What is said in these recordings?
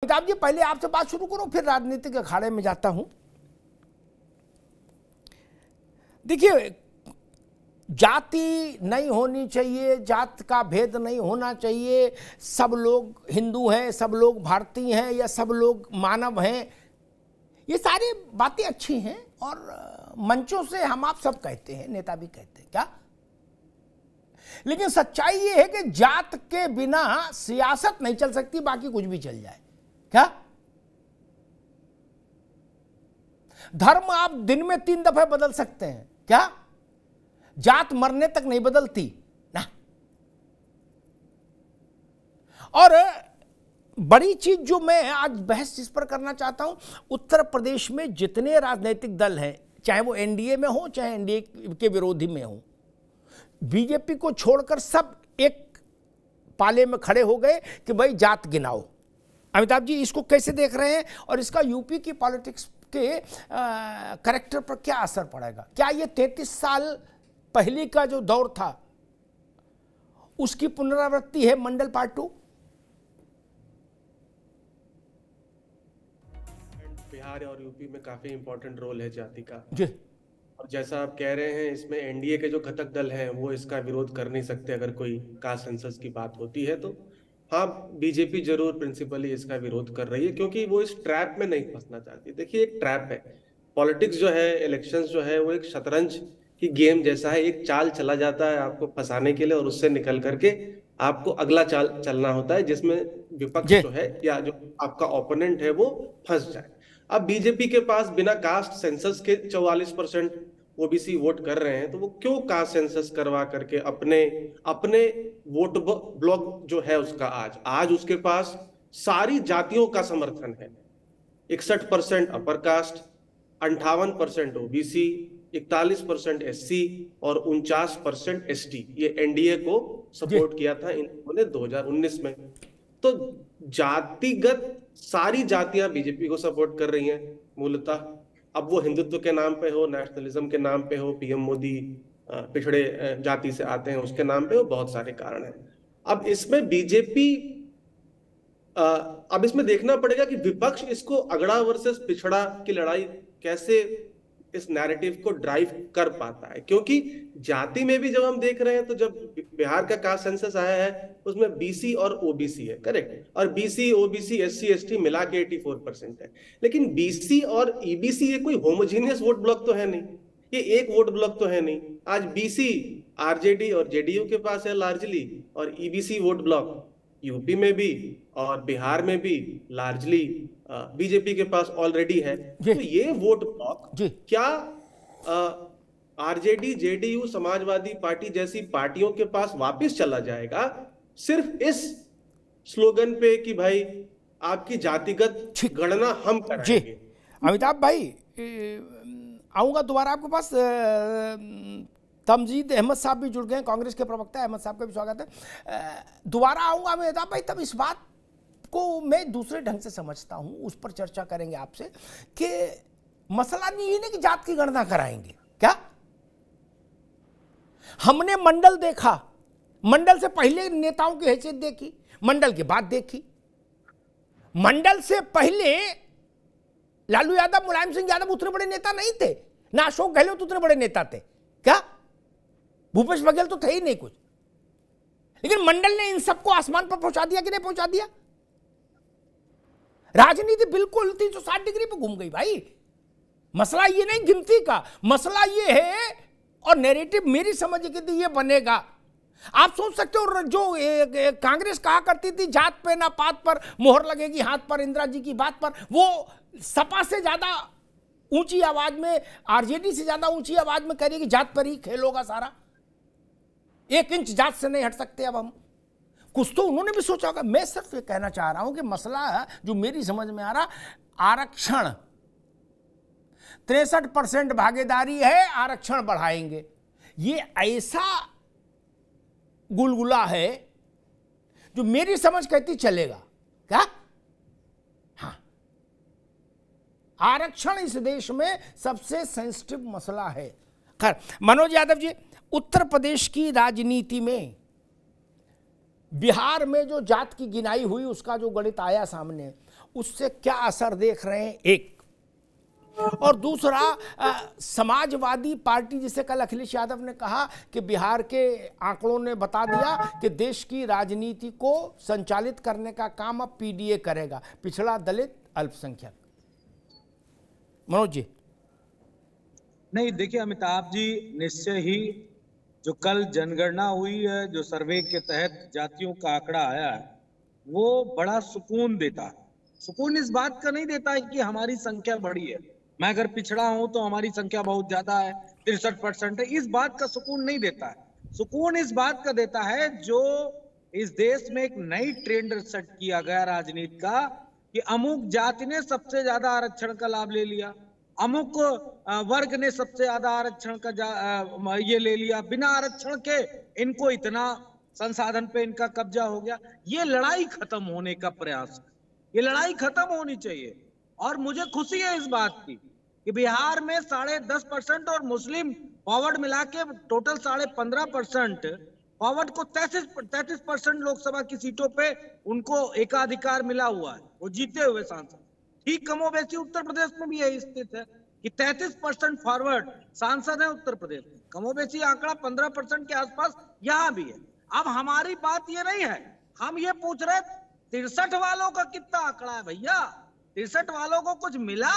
अमिताभ जी, पहले आपसे बात शुरू करो, फिर राजनीतिक अखाड़े में जाता हूं। देखिए, जाति नहीं होनी चाहिए, जात का भेद नहीं होना चाहिए, सब लोग हिंदू हैं, सब लोग भारतीय हैं या सब लोग मानव हैं, ये सारी बातें अच्छी हैं और मंचों से हम आप सब कहते हैं, नेता भी कहते हैं, क्या? लेकिन सच्चाई ये है कि जात के बिना सियासत नहीं चल सकती, बाकी कुछ भी चल जाए, क्या? धर्म आप दिन में 3 दफे बदल सकते हैं, क्या? जात मरने तक नहीं बदलती ना। और बड़ी चीज जो मैं आज बहस इस पर करना चाहता हूं, उत्तर प्रदेश में जितने राजनीतिक दल हैं, चाहे वो एनडीए में हो चाहे एनडीए के विरोधी में हो, बीजेपी को छोड़कर सब एक पाले में खड़े हो गए कि भाई जात गिनाओ। अमिताभ जी, इसको कैसे देख रहे हैं और इसका यूपी की पॉलिटिक्स के करेक्टर पर क्या असर पड़ेगा? क्या ये 33 साल पहले का जो दौर था उसकी पुनरावृत्ति है मंडल पार्ट 2? बिहार और यूपी में काफी इंपॉर्टेंट रोल है जाति का जी। और जैसा आप कह रहे हैं, इसमें एनडीए के जो घटक दल हैं वो इसका विरोध कर नहीं सकते अगर कोई कास्ट सेंसस की बात होती है तो। हाँ, बीजेपी जरूर प्रिंसिपली इसका विरोध कर रही है क्योंकि वो इस ट्रैप में नहीं फंसना चाहती। देखिए, एक ट्रैप है पॉलिटिक्स जो है, इलेक्शंस जो है, वो एक शतरंज की गेम जैसा है। एक चाल चला जाता है आपको फंसाने के लिए और उससे निकल करके आपको अगला चाल चलना होता है जिसमें विपक्ष जो है या जो आपका ओपोनेंट है वो फंस जाए। अब बीजेपी के पास बिना कास्ट सेंसस के 44% ओबीसी वोट कर रहे हैं, तो वो क्यों कास्ट सेंसस करवा करके अपने अपने वोट ब्लॉक जो है उसका आज उसके पास सारी जातियों का समर्थन है। 61% अपर कास्ट, 58% ओबीसी, 41% एससी और 49% एसटी, ये एनडीए को सपोर्ट किया था इन्होंने 2019 में। तो जातिगत सारी जातियां बीजेपी को सपोर्ट कर रही हैं मूलतः। अब वो हिंदुत्व के नाम पे हो, नेशनलिज्म के नाम पे हो, पीएम मोदी पिछड़े जाति से आते हैं उसके नाम पे हो, बहुत सारे कारण हैं। अब इसमें बीजेपी अब इसमें देखना पड़ेगा कि विपक्ष इसको अगड़ा वर्सेस पिछड़ा की लड़ाई कैसे इस नैरेटिव को ड्राइव कर पाता है, क्योंकि जाति में भी जब हम देख रहे हैं तो जब बिहार का कास्ट सेंसस आया है उसमें बीसी और ओबीसी है, करेक्ट, और बीसी ओबीसी एससी एसटी मिला के 84% है। लेकिन बीसी और ईबीसी ये कोई होमोजीनियस वोट ब्लॉक तो है नहीं, ये एक वोट ब्लॉक तो है नहीं। आज बीसी आरजेडी और जेडीयू के पास है लार्जली, और ईबीसी वोट ब्लॉक यूपी में भी और बिहार में भी लार्जली बीजेपी के पास ऑलरेडी है। तो ये वोट ब्लॉक क्या आरजेडी, जेडीयू, समाजवादी पार्टी जैसी पार्टियों के पास वापस चला जाएगा सिर्फ इस स्लोगन पे कि भाई आपकी जातिगत गणना हम कराएंगे? अमिताभ भाई, आऊंगा दोबारा आपके पास। तमजीद अहमद साहब भी जुड़ गए, कांग्रेस के प्रवक्ता, अहमद साहब का भी स्वागत है। दोबारा आऊंगा अमिताभ भाई, तब इस बात को मैं दूसरे ढंग से समझता हूं, उस पर चर्चा करेंगे आपसे कि मसला नहीं है कि जात की गणना कराएंगे। क्या हमने मंडल देखा, मंडल से पहले नेताओं की हैसियत देखी, मंडल के बाद देखी। मंडल से पहले लालू यादव, मुलायम सिंह यादव उतने बड़े नेता नहीं थे, ना अशोक गहलोत उतने बड़े नेता थे, क्या भूपेश बघेल तो थे ही नहीं कुछ। लेकिन मंडल ने इन सबको आसमान पर पहुंचा दिया कि नहीं पहुंचा दिया? राजनीति बिल्कुल 360 डिग्री पर घूम गई भाई। मसला ये नहीं गिनती का, मसला ये है, और नैरेटिव मेरी समझ के ये बनेगा। आप सोच सकते हो, जो कांग्रेस कहा करती थी जात पे ना पात पर मोहर लगेगी हाथ पर, इंदिरा जी की बात पर, वो सपा से ज्यादा ऊंची आवाज में, आरजेडी से ज्यादा ऊंची आवाज में कह रही है कि जात पर ही खेल होगा सारा, 1 इंच जात से नहीं हट सकते अब हम। कुछ तो उन्होंने भी सोचा होगा। मैं सिर्फ ये कहना चाह रहा हूं कि मसला जो मेरी समझ में आ रहा, आरक्षण 63% भागीदारी है, आरक्षण बढ़ाएंगे, ये ऐसा गुलगुला है जो मेरी समझ कहती चलेगा। क्या? हाँ, आरक्षण इस देश में सबसे सेंसिटिव मसला है। खैर, मनोज यादव जी, उत्तर प्रदेश की राजनीति में बिहार में जो जात की गिनाई हुई उसका जो गणित आया सामने, उससे क्या असर देख रहे हैं, एक। और दूसरा, समाजवादी पार्टी, जिसे कल अखिलेश यादव ने कहा कि बिहार के आंकड़ों ने बता दिया कि देश की राजनीति को संचालित करने का काम अब पीडीए करेगा, पिछड़ा, दलित, अल्पसंख्यक। मनोज जी। नहीं, देखिए अमिताभ जी, निश्चय ही जो कल जनगणना हुई है, जो सर्वे के तहत जातियों का आंकड़ा आया है, वो बड़ा सुकून देता है। सुकून इस बात का नहीं देता है कि हमारी संख्या बढ़ी है, मैं अगर पिछड़ा हूं तो हमारी संख्या बहुत ज्यादा है, 63% है, इस बात का सुकून नहीं देता है। सुकून इस बात का देता है जो इस देश में एक नई ट्रेंड सेट किया गया राजनीति का कि अमुक जाति ने सबसे ज्यादा आरक्षण का लाभ ले लिया, अमुक वर्ग ने सबसे ज्यादा आरक्षण का ये ले लिया, बिना आरक्षण के इनको इतना संसाधन पे इनका कब्जा हो गया। ये लड़ाई खत्म होने का प्रयास, ये लड़ाई खत्म होनी चाहिए। और मुझे खुशी है इस बात की कि बिहार में 10.5% और मुस्लिम फॉरवर्ड मिला के टोटल 15.5%, फॉरवर्ड को 33% लोकसभा की सीटों पे उनको एकाधिकार मिला हुआ है, वो जीते हुए सांसद। ठीक कमोबेशी उत्तर प्रदेश में भी यही स्थिति है कि 33% फॉरवर्ड सांसद है उत्तर प्रदेश में, कमोबेशी आंकड़ा 15% के आसपास यहाँ भी है। अब हमारी बात ये नहीं है, हम ये पूछ रहे 63 वालों का कितना आंकड़ा है भैया, 63 वालों को कुछ मिला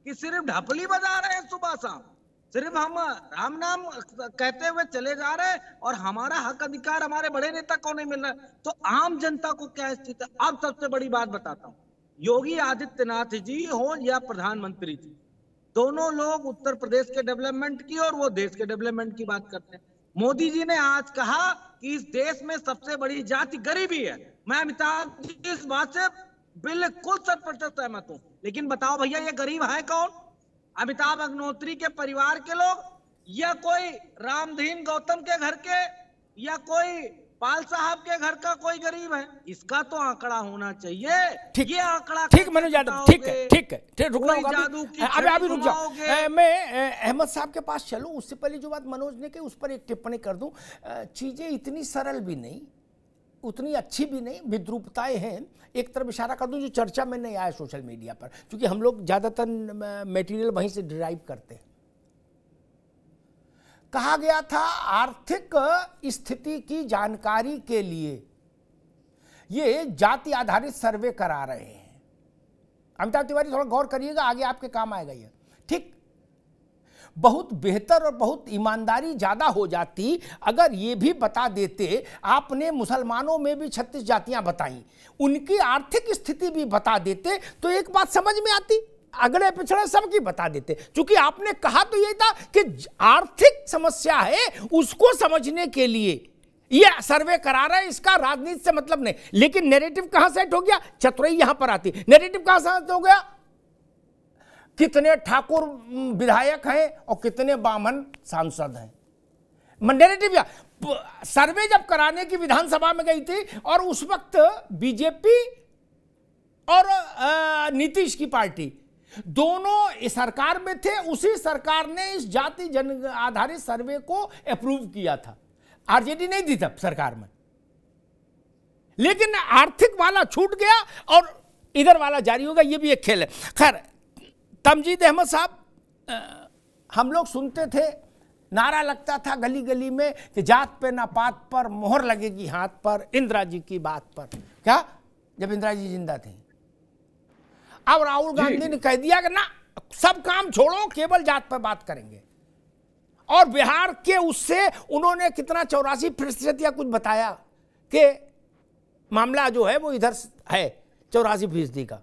कि सिर्फ ढपली बजा रहे हैं सुबह शाम, सिर्फ हम राम नाम कहते हुए चले जा रहे हैं और हमारा हक अधिकार हमारे बड़े नेता को नहीं मिल रहा है। तो आम जनता को क्या स्थिति है? अब सबसे बड़ी बात बताता हूँ, योगी आदित्यनाथ जी हो या प्रधानमंत्री जी, दोनों लोग उत्तर प्रदेश के डेवलपमेंट की और वो देश के डेवलपमेंट की बात करते हैं। मोदी जी ने आज कहा कि इस देश में सबसे बड़ी जाति गरीबी है। मैं अमिताभ जी की इस बात से बिल्कुल 100% सहमत हूं, लेकिन बताओ भैया ये गरीब है कौन? अमिताभ अग्निहोत्री के परिवार के लोग, या कोई रामधीन गौतम के घर के, या कोई पाल साहब के घर का कोई गरीब है? इसका तो आंकड़ा होना चाहिए। ठीक, ये आंकड़ा ठीक मनोज यादव, ठीक है, ठीक है, ठीक, रुकना होगा अभी रुक जाओ। मैं अहमद साहब के पास चलूं, उससे पहले जो बात मनोज ने कही उस पर एक टिप्पणी कर दूं। चीजें इतनी सरल भी नहीं, उतनी अच्छी भी नहीं, विद्रूपताएं हैं। एक तरफ इशारा कर दूं जो चर्चा में नहीं आया सोशल मीडिया पर, क्योंकि हम लोग ज्यादातर मटेरियल वहीं से डिराइव करते हैं। कहा गया था आर्थिक स्थिति की जानकारी के लिए ये जाति आधारित सर्वे करा रहे हैं। अमिताभ तिवारी थोड़ा गौर करिएगा, आगे आपके काम आएगा ये। ठीक, बहुत बेहतर और बहुत ईमानदारी ज्यादा हो जाती अगर ये भी बता देते, आपने मुसलमानों में भी 36 जातियां बताई, उनकी आर्थिक स्थिति भी बता देते तो एक बात समझ में आती, अगले पिछड़े सबकी बता देते। क्योंकि आपने कहा तो यही था कि आर्थिक समस्या है, उसको समझने के लिए ये सर्वे करा रहे हैं, इसका राजनीति से मतलब नहीं। लेकिन नैरेटिव कहां सेट हो गया? चतुराई यहां पर आती। नैरेटिव कहां सेट हो गया? कितने ठाकुर विधायक हैं और कितने ब्राह्मण सांसद हैं। नैरेटिव सर्वे जब कराने की विधानसभा में गई थी और उस वक्त बीजेपी और नीतीश की पार्टी दोनों इस सरकार में थे, उसी सरकार ने इस जाति जन आधारित सर्वे को अप्रूव किया था। आरजेडी नहीं थी तब सरकार में, लेकिन आर्थिक वाला छूट गया और इधर वाला जारी होगा, ये भी एक खेल है। खैर, तमजीद अहमद साहब, हम लोग सुनते थे, नारा लगता था गली गली में कि जात पे ना पात पर मोहर लगेगी हाथ पर, इंदिरा जी की बात पर। क्या? जब इंदिरा जी जिंदा थी। अब राहुल गांधी ने कह दिया कि ना, सब काम छोड़ो, केवल जात पर बात करेंगे। और बिहार के उससे उन्होंने कितना 84% या कुछ बताया कि मामला जो है वो इधर है 84% का।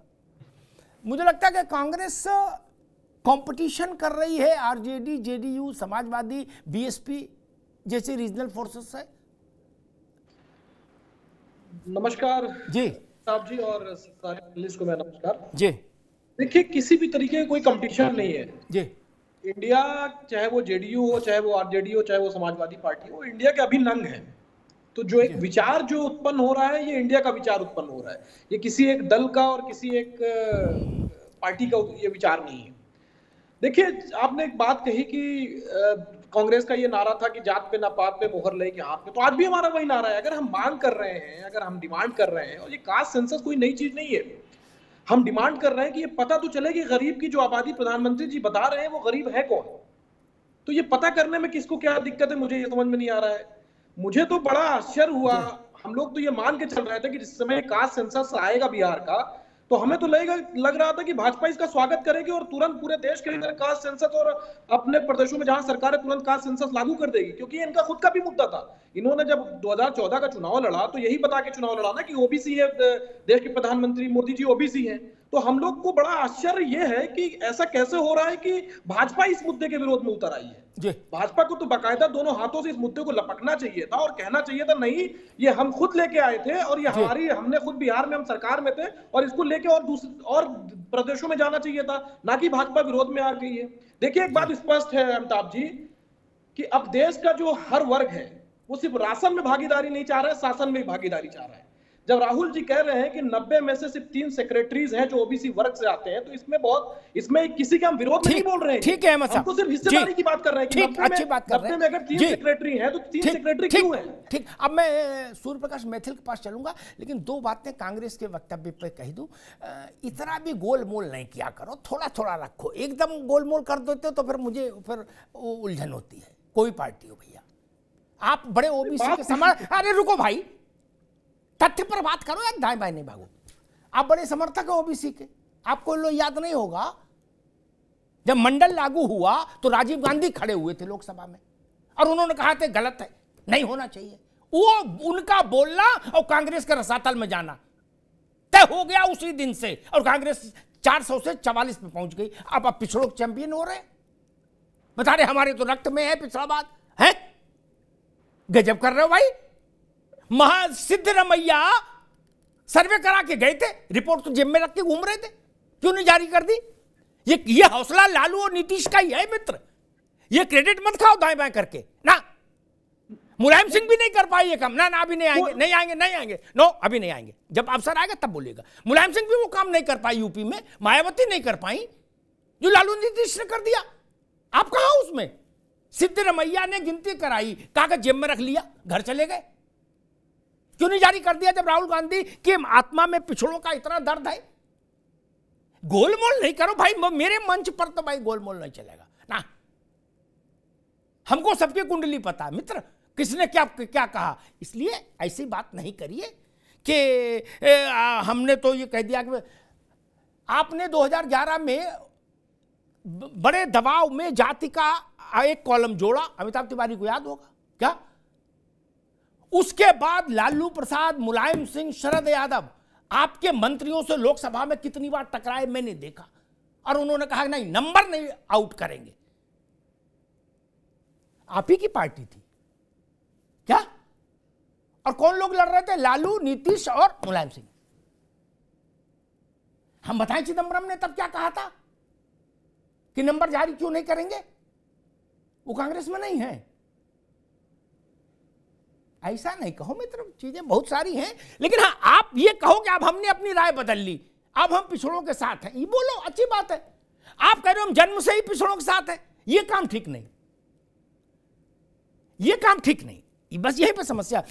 मुझे लगता है कि कांग्रेस कंपटीशन कर रही है आरजेडी, जेडीयू, समाजवादी, बीएसपी जैसे रीजनल फोर्सेस है। नमस्कार जी साहब जी, और सारे पैनलिस्ट को मैं नमस्कार जी। देखिए, किसी भी तरीके का कोई कंपटीशन नहीं है जी। इंडिया, चाहे वो जेडीयू हो, चाहे वो आरजेडी हो, चाहे वो समाजवादी पार्टी हो, इंडिया के अभिन्न अंग है। तो जो एक विचार जो उत्पन्न हो रहा है, ये इंडिया का विचार उत्पन्न हो रहा है, ये किसी एक दल का और किसी एक पार्टी का ये विचार नहीं है। देखिए, आपने एक बात कही कि कांग्रेस का ये नारा था कि जात पे ना पात पे मोहर लेके हाथ पे, तो आज भी हमारा वही नारा है। अगर हम मांग कर रहे हैं, अगर हम डिमांड कर रहे हैं, और ये कास्ट सेंसस कोई नई चीज नहीं है। हम डिमांड कर रहे हैं कि ये पता तो चले कि गरीब की जो आबादी प्रधानमंत्री जी बता रहे हैं वो गरीब है कौन। तो ये पता करने में किसको क्या दिक्कत है, मुझे ये समझ में नहीं आ रहा है। मुझे तो बड़ा आश्चर्य हुआ, हम लोग तो ये मान के चल रहे थे कि जिस समय कास्ट सेंसस आएगा बिहार का, तो हमें तो लग रहा था कि भाजपा इसका स्वागत करेगी और तुरंत पूरे देश के अंदर कास्ट सेंसस और अपने प्रदेशों में जहां सरकार है तुरंत कास्ट सेंसस लागू कर देगी, क्योंकि इनका खुद का भी मुद्दा था। इन्होंने जब 2014 का चुनाव लड़ा तो यही बता के चुनाव लड़ा ना कि ओबीसी है, देश के प्रधानमंत्री मोदी जी ओबीसी हैं। तो हम लोग को बड़ा आश्चर्य यह है कि ऐसा कैसे हो रहा है कि भाजपा इस मुद्दे के विरोध में उतर आई है। भाजपा को तो बाकायदा दोनों हाथों से इस मुद्दे को लपकना चाहिए था और कहना चाहिए था नहीं, ये हम खुद लेके आए थे और ये हमने खुद बिहार में हम सरकार में थे और इसको लेके और प्रदेशों में जाना चाहिए था, ना कि भाजपा विरोध में आ गई है। देखिए एक बात स्पष्ट है अमिताभ जी कि अब देश का जो हर वर्ग है वो सिर्फ राशन में भागीदारी नहीं चाह रहा है, शासन में भी भागीदारी चाह रहा है। जब राहुल जी कह रहे हैं कि 90 में से सिर्फ 3 सेक्रेटरीज हैं जो ओबीसी वर्ग से आते हैं, तो इसमें किसी का हम विरोध नहीं बोल रहे हैं। ठीक है, हम तो सिर्फ हिस्सेदारी की बात कर रहे हैं कि 90 में अगर 3 सेक्रेटरी हैं तो 3 सेक्रेटरी क्यों हैं? ठीक, अब मैं सूर्य प्रकाश मैथिल के पास चलूंगा, लेकिन 2 बातें कांग्रेस के वक्तव्य पर कह दूं। इतना भी गोलमोल नहीं किया करो, थोड़ा थोड़ा रखो। एकदम गोलमोल कर देते हो तो फिर उलझन होती है, कोई पार्टी हो भैया। आप बड़े ओबीसी के समान, अरे रुको भाई, तथ्य पर बात करो यार, दाएं बाएं नहीं भागो। आप बड़े समर्थक हो ओबीसी के। आपको लोग याद नहीं होगा जब मंडल लागू हुआ तो राजीव गांधी खड़े हुए थे लोकसभा में और उन्होंने कहा था गलत है, नहीं होना चाहिए। वो उनका बोलना और कांग्रेस के रसातल में जाना तय हो गया उसी दिन से, और कांग्रेस 400 से 44 पे पहुंच गई। अब आप पिछड़ों के चैंपियन हो रहे हैं, बता रहे हमारे तो रक्त में है पिछड़ावाद है। गजब कर रहे हो भाई। सिद्धरमैया सर्वे करा के गए थे, रिपोर्ट तो जेब में रख के घूम रहे थे, क्यों नहीं जारी कर दी? ये हौसला लालू और नीतीश का ही है मित्र। ये क्रेडिट मत खाओ दाएं बाएं करके ना। मुलायम सिंह भी नहीं कर पाई ये काम, ना अभी नहीं आएंगे, नो अभी नहीं आएंगे, जब अवसर आएगा तब बोलेगा। मुलायम सिंह भी वो काम नहीं कर पाई यूपी में, मायावती नहीं कर पाई जो लालू नीतीश ने कर दिया। आप कहां उसमें? सिद्धरमैया ने गिनती कराई, कागज जेब में रख लिया, घर चले गए। क्यों नहीं जारी कर दिया जब राहुल गांधी की आत्मा में पिछड़ों का इतना दर्द है? गोलमोल नहीं करो भाई, मेरे मंच पर तो भाई गोलमोल नहीं चलेगा ना। हमको सबकी कुंडली पता है मित्र, किसने क्या क्या कहा, इसलिए ऐसी बात नहीं करिए कि हमने तो ये कह दिया कि आपने 2011 में बड़े दबाव में जाति का एक कॉलम जोड़ा, अमिताभ तिवारी को याद होगा क्या? उसके बाद लालू प्रसाद, मुलायम सिंह, शरद यादव आपके मंत्रियों से लोकसभा में कितनी बार टकराए मैंने देखा, और उन्होंने कहा नहीं नंबर नहीं आउट करेंगे। आप ही की पार्टी थी क्या? और कौन लोग लड़ रहे थे? लालू, नीतीश और मुलायम सिंह। हम बताएं चिदंबरम ने तब क्या कहा था कि नंबर जारी क्यों नहीं करेंगे? वो कांग्रेस में नहीं है। ऐसा नहीं कहो मित्र, चीजें बहुत सारी हैं, लेकिन हाँ आप ये कहो कि अब हमने अपनी राय बदल ली, अब हम पिछड़ों के साथ हैं, ये बोलो, अच्छी बात है। आप कह रहे हो हम जन्म से ही पिछड़ों के साथ हैं, ये काम ठीक नहीं, ये काम ठीक नहीं, बस यही पे समस्या।